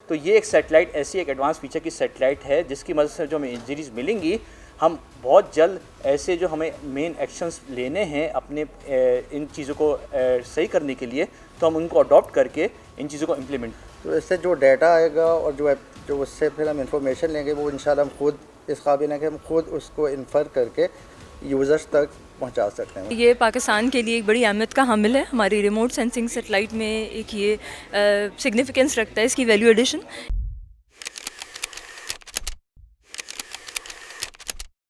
تو یہ ایک سیٹلائٹ ایسی ایک ایڈوانس فیچر کی سیٹلائٹ ہے جس کی مدد سے جو ہمیں انجریز ملیں گی، ہم بہت جلد ایسے جو ہمیں مین ایکشنز لینے ہیں اپنے ان چیزوں کو صحیح کرنے کے لیے، تو ہم ان کو اڈاپٹ کر کے ان چیزوں کو امپلیمنٹ. تو اس سے جو ڈیٹا آئے گا اور جو اس سے پھر ہم انفارمیشن لیں گے وہ انشاءاللہ ہم خود اس قابل ہیں کہ ہم خود اس کو انفر کر کے یوزرز تک پہنچا سکتے ہیں. یہ پاکستان کے لیے ایک بڑی اہمیت کا حامل ہے. ہماری ریموٹ سینسنگ سیٹلائٹ میں ایک یہ سگنیفیکنس رکھتا ہے اس کی ویلیو ایڈیشن.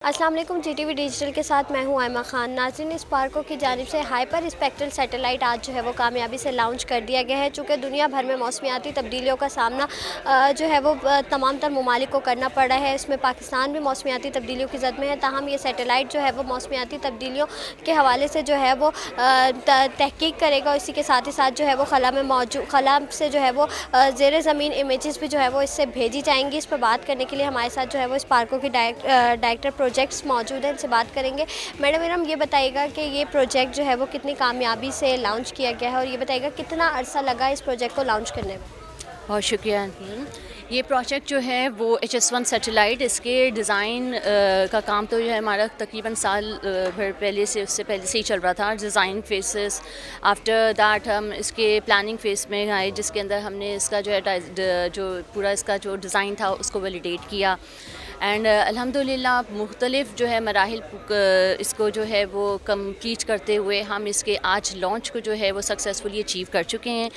السلام علیکم. جی ٹی وی ڈیجیٹل کے ساتھ میں ہوں ایمہ خان. ناظرین، اسپارکو کی جانب سے ہائپر اسپیکٹرل سیٹلائٹ آج جو ہے وہ کامیابی سے لانچ کر دیا گیا ہے. چونکہ دنیا بھر میں موسمیاتی تبدیلیوں کا سامنا جو ہے وہ تمام تر ممالک کو کرنا پڑ رہا ہے. اس میں پاکستان بھی موسمیاتی تبدیلیوں کی زد میں ہے. تاہم یہ سیٹلائٹ جو ہے وہ موسمیاتی تبدیلیوں کے حوالے سے جو ہے وہ تحقیق کرے گا. اسی کے ساتھ ہی ساتھ جو ہے وہ خلا سے جو ہے وہ زیر زمین امیجز بھی جو ہے وہ اس سے بھیجی جائیں گی. اس پر بات کرنے کے لیے ہمارے ساتھ جو ہے وہ اسپارکو کی ڈائریکٹر پروجیکٹس موجود ہیں. ان سے بات کریں گے. میڈم یہ بتائیے گا کہ یہ پروجیکٹ جو ہے وہ کتنی کامیابی سے لانچ کیا گیا ہے، اور یہ بتائیے گا کتنا عرصہ لگا اس پروجیکٹ کو لانچ کرنے میں؟ بہت شکریہ. یہ پروجیکٹ جو ہے وہ HS1 سیٹلائٹ، اس کے ڈیزائن کا کام تو جو ہے ہمارا تقریباً سال بھر پہلے سے ہی چل رہا تھا. ڈیزائن فیسز آفٹر دیٹ ہم اس کے پلاننگ فیس میں آئے، جس کے اندر ہم نے اس کا جو ہے جو پورا اس کا جو ڈیزائن تھا اس کو ویلیڈیٹ کیا. اینڈ الحمدللہ مختلف جو ہے مراحل اس کو جو ہے وہ کمپلیٹ کرتے ہوئے ہم اس کے آج لانچ کو جو ہے وہ سکسیزفلی اچیو کر چکے ہیں.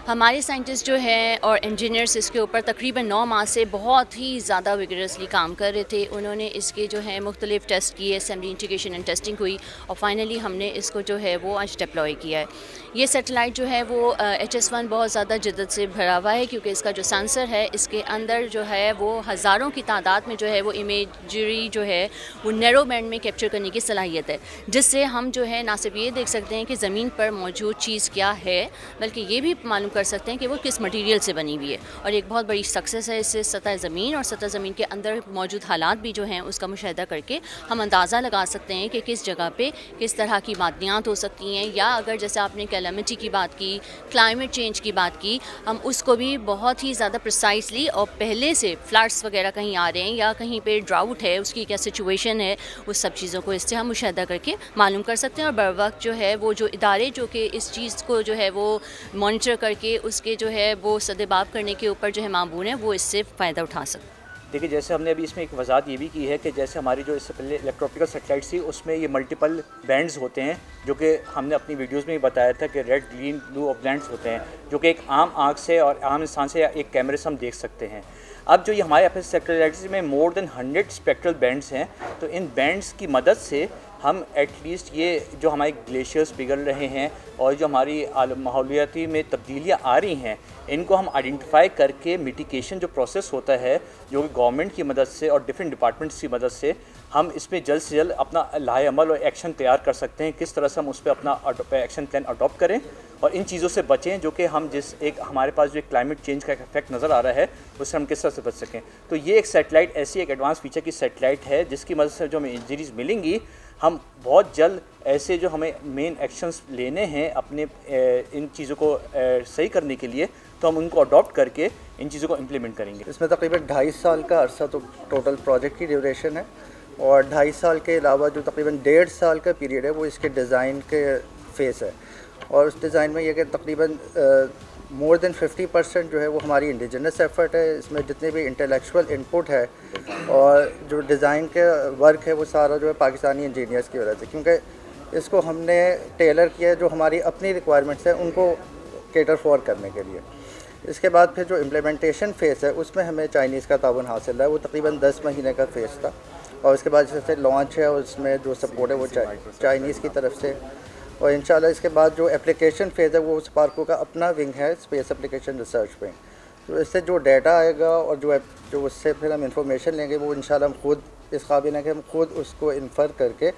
ہمارے سائنٹسٹ جو ہیں اور انجینئرس اس کے اوپر تقریباً 9 ماہ سے بہت ہی زیادہ ویگرسلی کام کر رہے تھے. انہوں نے اس کے جو ہے مختلف ٹیسٹ کیے، اسمبلی انٹیگریشن اینڈ ٹیسٹنگ ہوئی، اور فائنلی ہم نے اس کو جو ہے وہ آج ڈپلوائے کیا ہے. یہ سیٹلائٹ جو ہے وہ HS1 بہت زیادہ جدت سے بھرا ہوا ہے، کیونکہ اس کا جو سینسر ہے اس کے اندر جو ہے وہ ہزاروں کی تعداد میں جو ہے وہ امیجری جو ہے وہ نیرو بینڈ میں کیپچر کرنے کی صلاحیت ہے، جس سے ہم جو ہے نہ صرف یہ دیکھ سکتے ہیں کہ زمین پر موجود چیز کیا ہے، بلکہ یہ بھی معلوم کر سکتے ہیں کہ وہ کس مٹیریل سے بنی ہوئی ہے. اور ایک بہت بڑی سکسیس ہے اس سے سطح زمین اور سطح زمین کے اندر موجود حالات بھی جو ہیں اس کا مشاہدہ کر کے ہم اندازہ لگا سکتے ہیں کہ کس جگہ پہ کس طرح کی معدنیات ہو سکتی ہیں. یا اگر جیسے آپ نے کیلامٹی کی بات کی، کلائمیٹ چینج کی بات کی، ہم اس کو بھی بہت ہی زیادہ پرسائزلی اور پہلے سے فلڈس وغیرہ کہیں آ رہے ہیں یا کہیں پہ ڈراؤٹ ہے، اس کی کیا سچویشن ہے، اس سب چیزوں کو اس سے ہم مشاہدہ کر کے معلوم کر سکتے ہیں. اور بر وقت جو ہے وہ جو ادارے جو کہ اس چیز کو جو ہے وہ مانیٹر کر کے اس کے جو ہے وہ سدباب کرنے کے اوپر جو ہے معمول ہیں، وہ اس سے فائدہ اٹھا سکتے ہیں. دیکھیے، جیسے ہم نے ابھی اس میں ایک وضاحت یہ بھی کی ہے کہ جیسے ہماری جو اس سے پہلے الیکٹروپیکل سیٹلائٹ تھی اس میں یہ ملٹیپل بینڈز ہوتے ہیں، جو کہ ہم نے اپنی ویڈیوز میں بھی بتایا تھا کہ ریڈ، گرین، بلو اور بلینڈز ہوتے ہیں، جو کہ ایک عام آنکھ سے اور عام انسان سے ایک کیمرے سے ہم دیکھ سکتے ہیں. اب جو یہ ہمارے ایف ایس سیٹلائٹس میں مور دین 100 اسپیکٹرل بینڈز ہیں، تو ان بینڈز کی مدد سے ہم ایٹ لیسٹ یہ جو ہمارے گلیشیئرز پگھل رہے ہیں اور جو ہماری ماحولیاتی میں تبدیلیاں آ رہی ہیں، ان کو ہم آئیڈینٹیفائی کر کے میٹیگیشن جو پروسیس ہوتا ہے، جو کہ گورنمنٹ کی مدد سے اور ڈفرینٹ ڈپارٹمنٹس کی مدد سے ہم اس میں جلد سے جلد اپنا لائحہ عمل اور ایکشن تیار کر سکتے ہیں. کس طرح سے ہم اس پہ اپنا ایکشن پلان اڈاپٹ کریں اور ان چیزوں سے بچیں جو کہ ہم ہمارے پاس جو ایک کلائمیٹ چینج کا ایک افیکٹ نظر آ رہا ہے، اس سے ہم کس طرح سے بچ سکیں. تو یہ ایک سیٹلائٹ ایسی ایک ایڈوانس فیچر کی سیٹلائٹ ہے جس کی مدد سے جو ہمیں انجریز ملیں گی، ہم بہت جلد ایسے جو ہمیں مین ایکشنز لینے ہیں اپنے ان چیزوں کو صحیح کرنے کے لیے، تو ہم ان کو اڈاپٹ کر کے ان چیزوں کو امپلیمنٹ کریں گے. اس میں تقریباً 2.5 سال کا عرصہ تو ٹوٹل پروجیکٹ کی ڈیوریشن ہے، اور 2.5 سال کے علاوہ جو تقریباً 1.5 سال کا پیریڈ ہے وہ اس کے ڈیزائن کے فیس ہے. اور اس ڈیزائن میں یہ کہ تقریباً مور دین 50% جو ہے وہ ہماری انڈیجنس ایفرٹ ہے. اس میں جتنے بھی انٹلیکچوئل انپٹ ہے اور جو ڈیزائن کے ورک ہے وہ سارا جو ہے پاکستانی انجینئرس کی وجہ سے، کیونکہ اس کو ہم نے ٹیلر کیا جو ہماری اپنی ریکوائرمنٹس ہیں ان کو کیٹر فور کرنے کے لیے. اس کے بعد پھر جو امپلیمنٹیشن فیس ہے اس میں ہمیں چائنیز کا تعاون حاصل ہے. وہ تقریباً 10 مہینے کا فیس تھا، اور اس کے بعد جیسے لانچ ہے اس میں جو سپورٹ ہے وہ چائنیز کی طرف سے. اور انشاءاللہ اس کے بعد جو اپلیکیشن فیز ہے وہ اسپارکو کا اپنا ونگ ہے، اسپیس اپلیکیشن ریسرچ ونگ. تو اس سے جو ڈیٹا آئے گا اور جو اس سے پھر ہم انفارمیشن لیں گے وہ انشاءاللہ ہم خود اس قابل ہیں کہ ہم خود اس کو انفر کر کے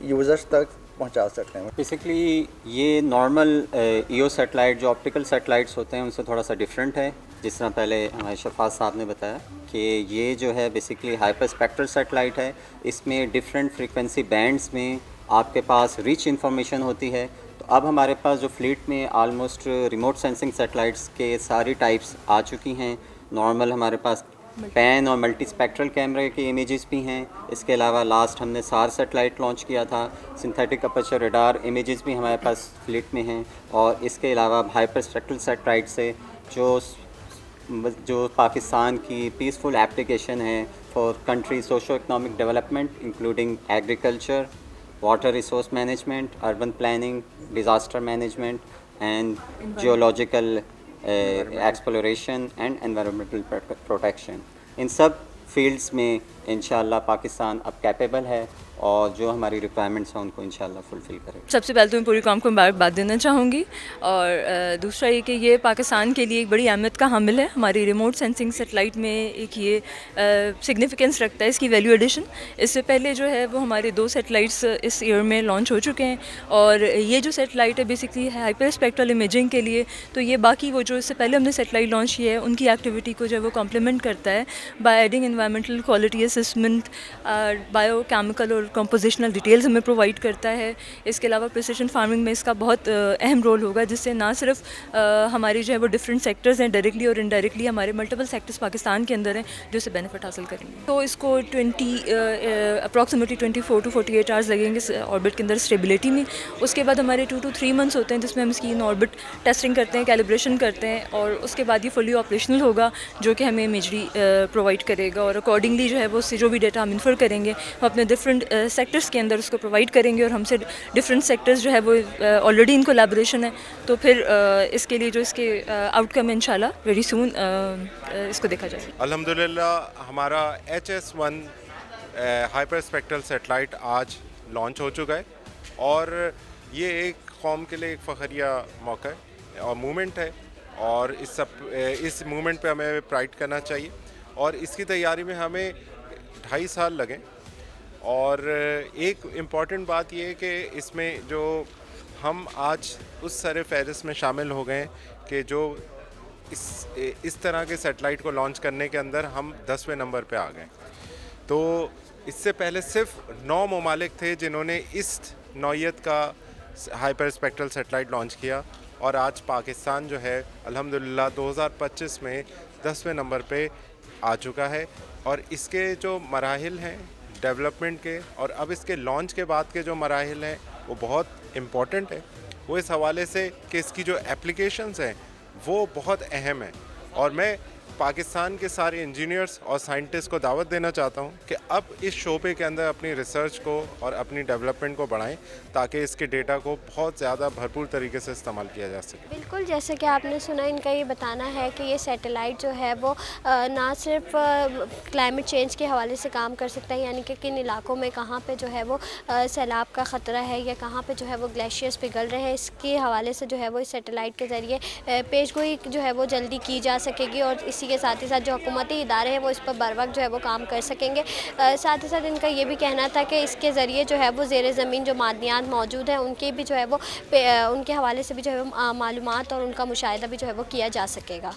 یوزرز تک پہنچا سکتے ہیں. بیسکلی یہ نارمل ایو سیٹلائٹ جو آپٹیکل سیٹلائٹس ہوتے ہیں ان سے تھوڑا سا ڈفرینٹ ہے. جس طرح پہلے ہمارے شفاعت صاحب نے بتایا کہ یہ جو ہے بیسکلی ہائپر اسپیکٹرل سیٹلائٹ ہے. اس میں ڈفرینٹ فریکوینسی بینڈز میں آپ کے پاس ریچ انفارمیشن ہوتی ہے. تو اب ہمارے پاس جو فلیٹ میں آلموسٹ ریموٹ سینسنگ سیٹلائٹس کے ساری ٹائپس آ چکی ہیں. نارمل ہمارے پاس پین اور ملٹی اسپیکٹرل کیمرے کی امیجز بھی ہیں. اس کے علاوہ لاسٹ ہم نے SAR سیٹلائٹ لانچ کیا تھا. سنتھیٹک اپرچر ریڈار امیجز بھی ہمارے پاس فلیٹ میں ہیں. اور اس کے علاوہ ہائپر اسپیکٹرل سیٹلائٹ سے جو پاکستان کی پیسفل ایپلیکیشن ہے for country socio economic development including agriculture, water resource management, urban planning, disaster management and geological exploration and environmental protection. In sub fields میں انشاءاللہ پاکستان اب کیپیبل ہے اور جو ہماری ریکوائرمنٹس ہیں ان کو انشاءاللہ فلفل کرے. سب سے پہلے تو میں پوری قوم کو مبارکباد دینا چاہوں گی, اور دوسرا یہ کہ یہ پاکستان کے لیے ایک بڑی اہمیت کا حامل ہے. ہماری ریموٹ سینسنگ سیٹلائٹ میں ایک یہ سگنیفیکنس رکھتا ہے اس کی ویلیو ایڈیشن. اس سے پہلے جو ہے وہ ہمارے 2 سیٹلائٹس اس ایئر میں لانچ ہو چکے ہیں, اور یہ جو سیٹلائٹ ہے بیسکلی ہائپر اسپیکٹرل امیجنگ کے لیے. تو یہ باقی وہ جو اس سے پہلے ہم نے سیٹلائٹ لانچ کیا ہے ان کی ایکٹیویٹی کو جو ہے وہ کمپلیمنٹ کرتا ہے by adding environmental quality assessment, bio chemical اور کمپوزیشنل ڈیٹیلز ہمیں پرووائڈ کرتا ہے. اس کے علاوہ پریسیشن فارمنگ میں اس کا بہت اہم رول ہوگا, جس سے نہ صرف ہماری جو ہے وہ ڈفرینٹ سیکٹرز ہیں ڈائریکٹلی اور انڈائریکٹلی, ہمارے ملٹیپل سیکٹرز پاکستان کے اندر ہیں جو اس سے بینیفٹ حاصل کریں گے. تو اس کو اپروکسیمیٹلی 24 to 48 آورز لگیں گے آربٹ کے اندر اسٹیبلٹی میں. اس کے بعد ہمارے 2 to 3 months ہوتے ہیں جس میں ہم اس کی ان آربٹ ٹیسٹنگ کرتے ہیں, کیلیبریشن کرتے ہیں, اور اس کے بعد یہ فلی آپریشنل ہوگا جو کہ ہمیں امیجری پرووائڈ کرے گا. اور اکارڈنگلی جو ہے وہ اس سے جو بھی ڈیٹا ہم انفر کریں گے وہ اپنے ڈفرینٹ سیکٹرز کے اندر اس کو پرووائڈ کریں گے, اور ہم سے ڈفرینٹ سیکٹرز جو ہے وہ آلریڈی ان کولیبریشن ہے. تو پھر اس کے لیے جو اس کے آؤٹ کم انشاءاللہ ویری سون اس کو دیکھا جائے. الحمدللہ ہمارا HS1 ہائپر اسپیکٹرل سیٹلائٹ آج لانچ ہو چکا ہے, اور یہ ایک قوم کے لیے ایک فخریہ موقع ہے اور مومنٹ ہے, اور اس مومنٹ پہ ہمیں پرائڈ کرنا چاہیے. اور اس کی تیاری میں ہمیں 2.5 سال لگے, اور ایک امپورٹنٹ بات یہ ہے کہ اس میں جو ہم آج اس سر فہرست میں شامل ہو گئے کہ جو اس طرح کے سیٹلائٹ کو لانچ کرنے کے اندر ہم 10ویں نمبر پہ آ گئے. تو اس سے پہلے صرف 9 ممالک تھے جنہوں نے اس نوعیت کا ہائپر اسپیکٹرل سیٹلائٹ لانچ کیا, اور آج پاکستان جو ہے الحمدللہ 2025 میں 10ویں نمبر پہ آ چکا ہے. اور اس کے جو مراحل ہیں ڈیولپمنٹ کے, اور اب اس کے لانچ کے بعد کے جو مراحل ہیں وہ بہت امپورٹنٹ ہے, وہ اس حوالے سے کہ اس کی جو اپلیکیشنز ہیں وہ بہت اہم ہیں. اور میں پاکستان کے سارے انجینئرز اور سائنٹسٹ کو دعوت دینا چاہتا ہوں کہ اب اس شعبے کے اندر اپنی ریسرچ کو اور اپنی ڈیولپمنٹ کو بڑھائیں تاکہ اس کے ڈیٹا کو بہت زیادہ بھرپور طریقے سے استعمال کیا جا سکے. بالکل, جیسے کہ آپ نے سنا, ان کا یہ بتانا ہے کہ یہ سیٹلائٹ جو ہے وہ نہ صرف کلائمیٹ چینج کے حوالے سے کام کر سکتا ہے, یعنی کہ کن علاقوں میں کہاں پہ جو ہے وہ سیلاب کا خطرہ ہے یا کہاں پہ جو ہے وہ گلیشیئرز پگھل رہے ہیں, اس کے حوالے سے جو ہے وہ اس سیٹلائٹ کے ذریعے پیش گوئی جو ہے وہ جلدی کی جا سکے گی, اور اسی کے ساتھ ہی ساتھ جو حکومتی ادارے ہیں وہ اس پر بر وقت جو ہے وہ کام کر سکیں گے. ساتھ ہی ساتھ ان کا یہ بھی کہنا تھا کہ اس کے ذریعے جو ہے وہ زیر زمین جو معدنیات موجود ہیں ان کی بھی جو ہے وہ ان کے حوالے سے بھی جو ہے معلومات اور ان کا مشاہدہ بھی جو ہے وہ کیا جا سکے گا.